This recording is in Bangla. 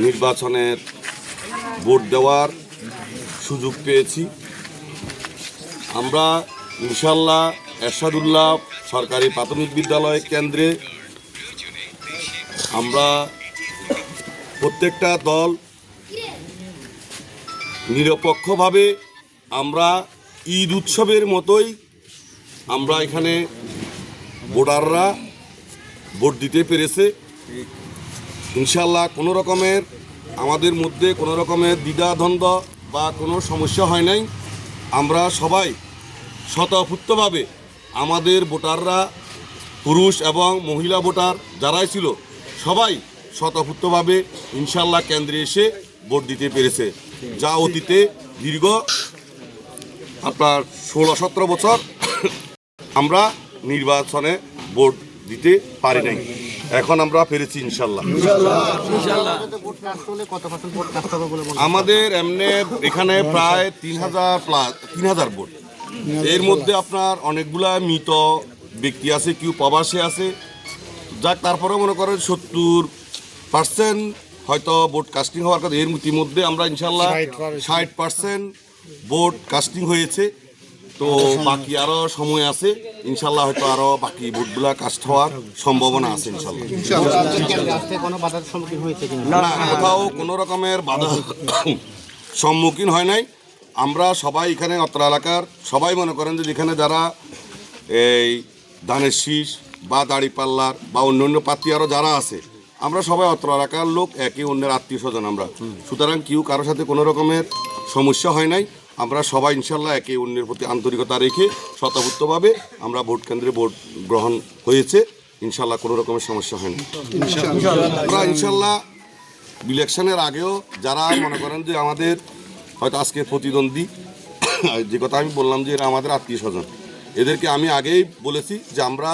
নির্বাচনের ভোট দেওয়ার সুযোগ পেয়েছি। আমরা ইনশাল্লাহ এরশাদুল্লাহ সরকারি প্রাথমিক বিদ্যালয় কেন্দ্রে আমরা প্রত্যেকটা দল নিরপেক্ষভাবে আমরা ঈদ উৎসবের মতোই আমরা এখানে ভোটাররা ভোট দিতে পেরেছে। ইনশাল্লাহ কোনো রকমের আমাদের মধ্যে কোনো রকমের দ্বিধাদ্বন্দ্ব বা কোনো সমস্যা হয় নাই। আমরা সবাই স্বতঃস্ফূর্তভাবে আমাদের ভোটাররা পুরুষ এবং মহিলা ভোটার যারাই ছিল সবাই স্বতঃস্ফূর্তভাবে ইনশাল্লাহ কেন্দ্রে এসে ভোট দিতে পেরেছে, যা অতীতে দীর্ঘ আপনার 16-17 বছর আমরা নির্বাচনে ভোট দিতে পারি নাই। এখন আমরা পেরেছি ইনশাল্লাহ। আমাদের এমনি এখানে প্রায় 3000 ভোট। এর মধ্যে আপনার অনেকগুলা মৃত ব্যক্তি আছে, কেউ প্রবাসী আছে, যাক তারপরে মনে করেন 70% হয়তো ভোট কাস্টিং হওয়ার কথা। এর মধ্যে আমরা ইনশাল্লাহ 60% ভোট কাস্টিং হয়েছে। তো বাকি আরও সময় আছে, ইনশাল্লাহ হয়তো আরও বাকি ভোটগুলা কাস্ট হওয়ার সম্ভাবনা আছে ইনশাল্লাহ। না, কোথাও কোনো রকমের বাধা সম্মুখীন হয় নাই। আমরা সবাই এখানে অত্র এলাকার সবাই মনে করেন যে যেখানে যারা এই ধানের শীষ বা দাড়িপাল্লার বা অন্য প্রার্থী আরও যারা আছে, আমরা সবাই অত্র এলাকার লোক, একে অন্যের আত্মীয় স্বজন আমরা। সুতরাং কেউ কারোর সাথে কোনো রকমের সমস্যা হয় নাই। আমরা সবাই ইনশাল্লাহ একে অন্যের প্রতি আন্তরিকতা রেখে স্বতঃস্ফূর্তভাবে আমরা ভোট কেন্দ্রে ভোট গ্রহণ হয়েছে। ইনশাল্লাহ কোনো রকমের সমস্যা হয়নি। আমরা ইনশাল্লাহ ইলেকশনের আগেও যারা মনে করেন যে আমাদের হয়তো আজকে প্রতিদ্বন্দ্বী, যে কথা আমি বললাম যে এরা আমাদের আত্মীয় স্বজন, এদেরকে আমি আগেই বলেছি যে আমরা